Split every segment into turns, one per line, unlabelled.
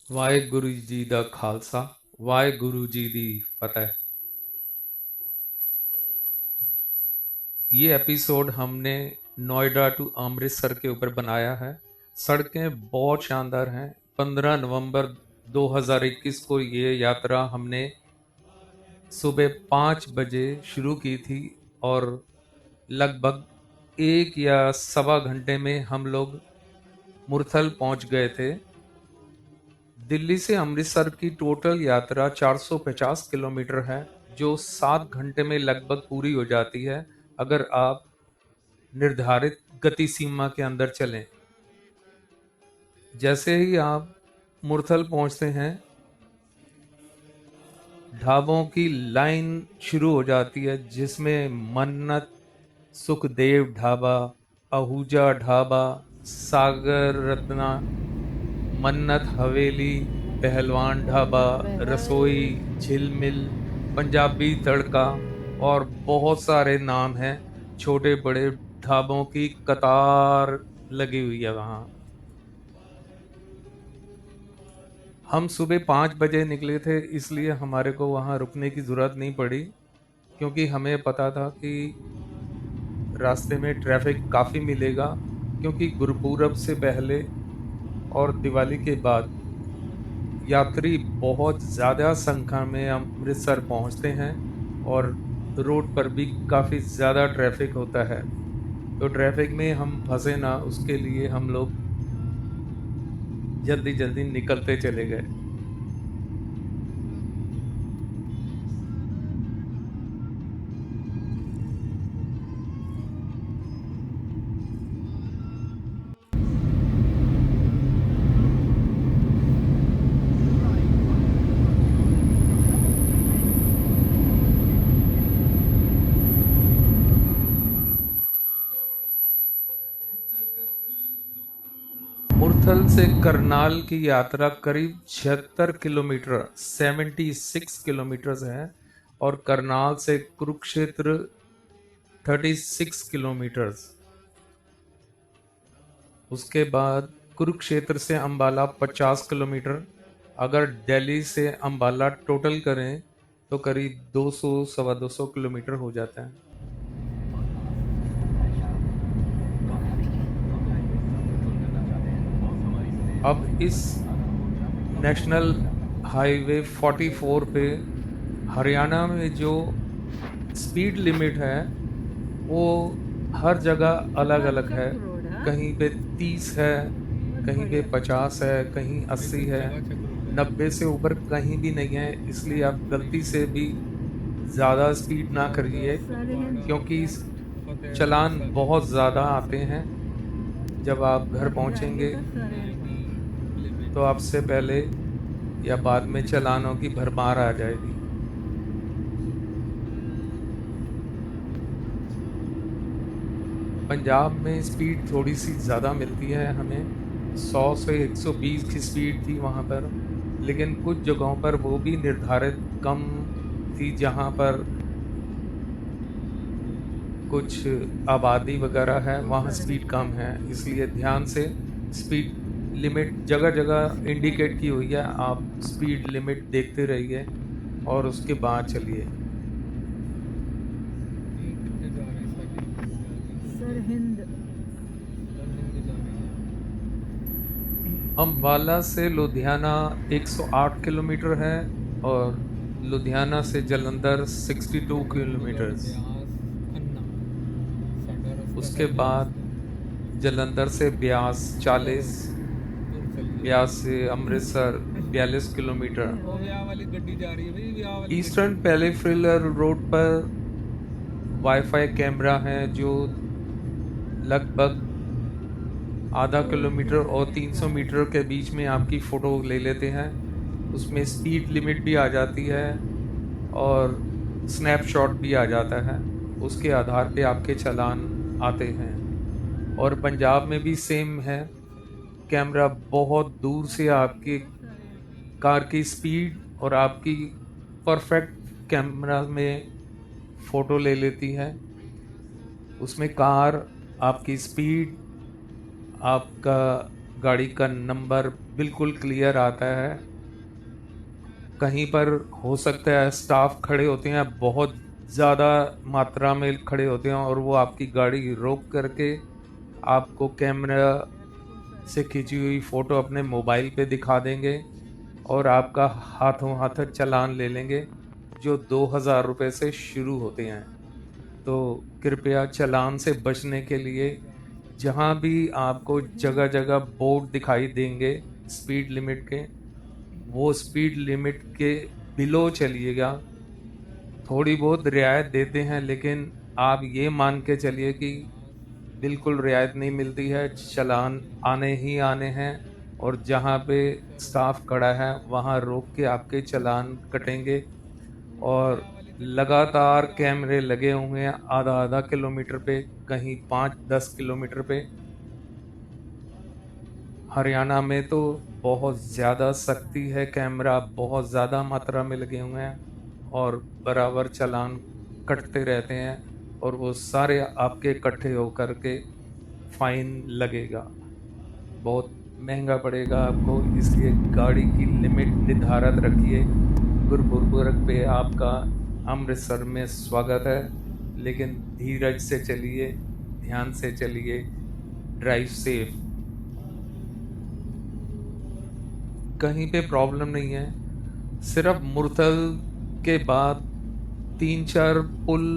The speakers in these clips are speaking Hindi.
वाहेगुरु जी दा खालसा वाहेगुरु जी दी फतेह। ये एपिसोड हमने नोएडा टू अमृतसर के ऊपर बनाया है। सड़कें बहुत शानदार हैं। 15 नवंबर 2021 को ये यात्रा हमने सुबह 5 बजे शुरू की थी और लगभग 1 या सवा घंटे में हम लोग मुरथल पहुंच गए थे। दिल्ली से अमृतसर की टोटल यात्रा 450 किलोमीटर है, जो 7 घंटे में लगभग पूरी हो जाती है अगर आप निर्धारित गति सीमा के अंदर चलें। जैसे ही आप मुरथल पहुंचते हैं, ढाबों की लाइन शुरू हो जाती है, जिसमें मन्नत, सुखदेव ढाबा, आहूजा ढाबा, सागर रत्ना, मन्नत हवेली, पहलवान ढाबा, रसोई, झिलमिल, पंजाबी तड़का और बहुत सारे नाम हैं। छोटे बड़े ढाबों की कतार लगी हुई है वहाँ। हम सुबह 5 बजे निकले थे, इसलिए हमारे को वहाँ रुकने की ज़रूरत नहीं पड़ी, क्योंकि हमें पता था कि रास्ते में ट्रैफिक काफ़ी मिलेगा, क्योंकि गुरपूरब से पहले और दिवाली के बाद यात्री बहुत ज़्यादा संख्या में अमृतसर पहुंचते हैं और रोड पर भी काफ़ी ज़्यादा ट्रैफिक होता है। तो ट्रैफिक में हम फंसे ना, उसके लिए हम लोग जल्दी जल्दी निकलते चले गए। मुरथल से करनाल की यात्रा करीब 76 किलोमीटर 76 किलोमीटर है और करनाल से कुरुक्षेत्र 36 किलोमीटर। उसके बाद कुरुक्षेत्र से अंबाला 50 किलोमीटर। अगर दिल्ली से अंबाला टोटल करें तो करीब 200 सवा 200 किलोमीटर हो जाता है। अब इस नेशनल हाईवे 44 पे हरियाणा में जो स्पीड लिमिट है वो हर जगह अलग अलग है। कहीं पे 30 है, कहीं पे 50 है, कहीं 80 है, 90 से ऊपर कहीं भी नहीं है। इसलिए आप गलती से भी ज़्यादा स्पीड ना करिए, क्योंकि चालान बहुत ज़्यादा आते हैं। जब आप घर पहुंचेंगे तो आपसे पहले या बाद में चालानों की भरमार आ जाएगी। पंजाब में स्पीड थोड़ी सी ज़्यादा मिलती है हमें। 100 से 120 की स्पीड थी वहाँ पर, लेकिन कुछ जगहों पर वो भी निर्धारित कम थी, जहाँ पर कुछ आबादी वगैरह है, वहाँ स्पीड कम है। इसलिए ध्यान से स्पीड लिमिट जगह जगह इंडिकेट की हुई है, आप स्पीड लिमिट देखते रहिए और उसके बाद चलिए।
सरहिंद
अम्बाला से लुधियाना 108 किलोमीटर है और लुधियाना से जलंधर 62 किलोमीटर। उसके बाद जलंधर से ब्यास 40, ब्यास से Amritsar 42 kilometre. Eastern peripheral road पर वाईफाई कैमरा है, जो लगभग आधा किलोमीटर और 300 मीटर के बीच में आपकी फ़ोटो ले लेते हैं। उसमें स्पीड लिमिट भी आ जाती है और स्नैपशॉट भी आ जाता है। उसके आधार पे आपके चालान आते हैं। और पंजाब में भी सेम है, कैमरा बहुत दूर से आपकी कार की स्पीड और आपकी परफेक्ट कैमरा में फ़ोटो ले लेती है। उसमें कार, आपकी स्पीड, आपका गाड़ी का नंबर बिल्कुल क्लियर आता है। कहीं पर हो सकता है स्टाफ खड़े होते हैं, बहुत ज़्यादा मात्रा में खड़े होते हैं, और वो आपकी गाड़ी रोक करके आपको कैमरा से खींची हुई फ़ोटो अपने मोबाइल पे दिखा देंगे और आपका हाथों हाथ चालान ले लेंगे, जो 2,000 रुपये से शुरू होते हैं। तो कृपया चालान से बचने के लिए जहाँ भी आपको जगह जगह बोर्ड दिखाई देंगे स्पीड लिमिट के, वो स्पीड लिमिट के बिलो चलिएगा। थोड़ी बहुत रियायत देते हैं, लेकिन आप ये मान के चलिए कि बिल्कुल रियायत नहीं मिलती है, चालान आने ही आने हैं। और जहाँ पे स्टाफ खड़ा है वहाँ रोक के आपके चालान कटेंगे। और लगातार कैमरे लगे हुए हैं आधा आधा किलोमीटर पे, कहीं 5-10 किलोमीटर पे। हरियाणा में तो बहुत ज़्यादा सख्ती है, कैमरा बहुत ज़्यादा मात्रा में लगे हुए हैं और बराबर चालान कटते रहते हैं, और वो सारे आपके इकट्ठे होकर के फाइन लगेगा। बहुत महंगा पड़ेगा आपको, इसलिए गाड़ी की लिमिट निर्धारित रखिए। गुरपुरब पे आपका अमृतसर में स्वागत है, लेकिन धीरज से चलिए, ध्यान से चलिए, ड्राइव सेफ। कहीं पे प्रॉब्लम नहीं है, सिर्फ मुरथल के बाद 3-4 पुल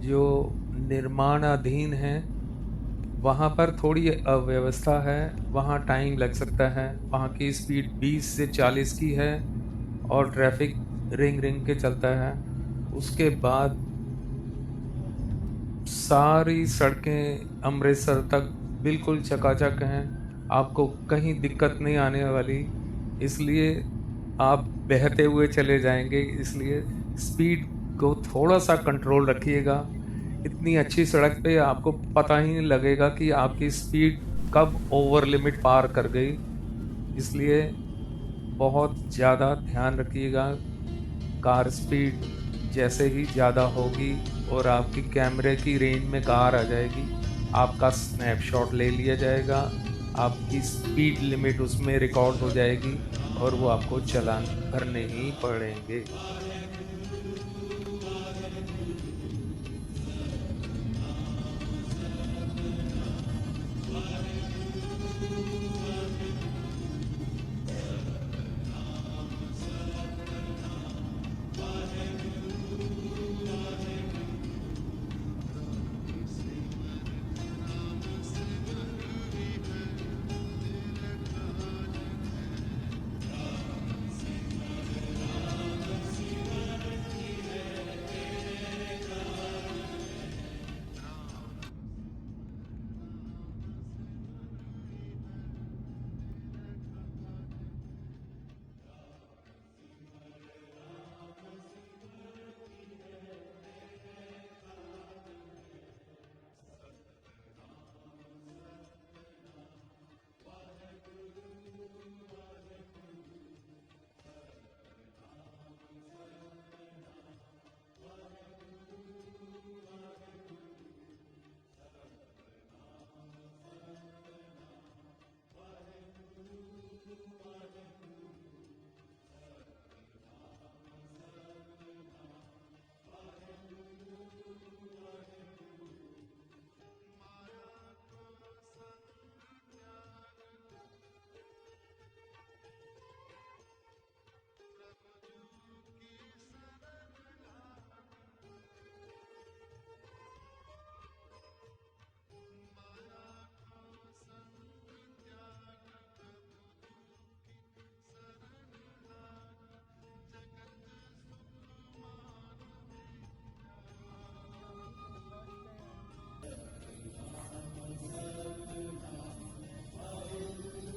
जो निर्माणाधीन हैं वहाँ पर थोड़ी अव्यवस्था है, वहाँ टाइम लग सकता है। वहाँ की स्पीड 20 से 40 की है और ट्रैफिक रिंग रिंग के चलता है। उसके बाद सारी सड़कें अमृतसर तक बिल्कुल चकाचक हैं, आपको कहीं दिक्कत नहीं आने वाली, इसलिए आप बहते हुए चले जाएंगे। इसलिए स्पीड को थोड़ा सा कंट्रोल रखिएगा। इतनी अच्छी सड़क पे आपको पता ही नहीं लगेगा कि आपकी स्पीड कब ओवर लिमिट पार कर गई, इसलिए बहुत ज़्यादा ध्यान रखिएगा। कार स्पीड जैसे ही ज़्यादा होगी और आपकी कैमरे की रेंज में कार आ जाएगी, आपका स्नैपशॉट ले लिया जाएगा, आपकी स्पीड लिमिट उसमें रिकॉर्ड हो जाएगी और वो आपको चालान भरने ही पड़ेंगे।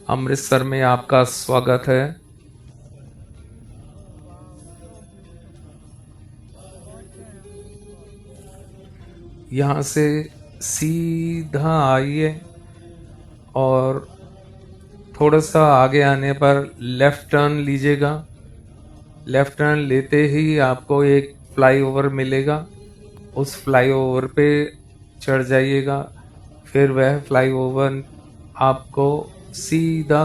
अमृतसर में आपका स्वागत है। यहाँ से सीधा आइए और थोड़ा सा आगे आने पर लेफ्ट टर्न लीजिएगा। लेफ्ट टर्न लेते ही आपको एक फ्लाईओवर मिलेगा, उस फ्लाईओवर पे चढ़ जाइएगा। फिर वह फ्लाईओवर आपको सीधा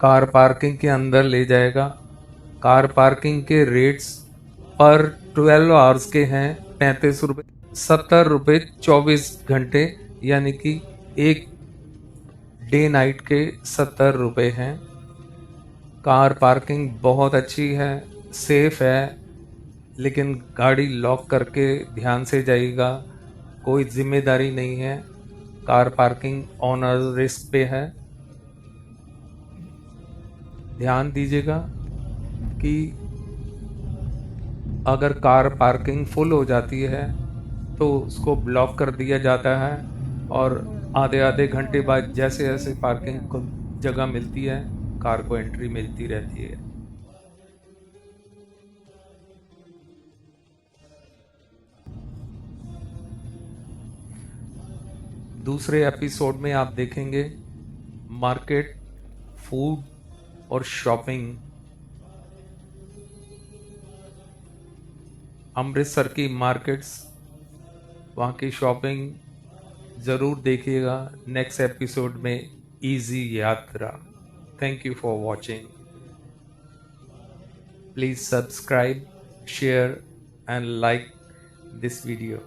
कार पार्किंग के अंदर ले जाएगा। कार पार्किंग के रेट्स पर 12 आवर्स के हैं 35 रुपये, 70 रुपये 24 घंटे, यानी कि एक डे नाइट के 70 रुपये हैं। कार पार्किंग बहुत अच्छी है, सेफ है, लेकिन गाड़ी लॉक करके ध्यान से जाइएगा, कोई जिम्मेदारी नहीं है। कार पार्किंग ऑनर रिस्क पे है। ध्यान दीजिएगा कि अगर कार पार्किंग फुल हो जाती है तो उसको ब्लॉक कर दिया जाता है, और आधे आधे घंटे बाद जैसे जैसे पार्किंग को जगह मिलती है, कार को एंट्री मिलती रहती है। दूसरे एपिसोड में आप देखेंगे मार्केट, फूड और शॉपिंग। अमृतसर की मार्केट्स, वहाँ की शॉपिंग ज़रूर देखिएगा नेक्स्ट एपिसोड में, इजी यात्रा। Thank you for watching. Please subscribe, share and like this video.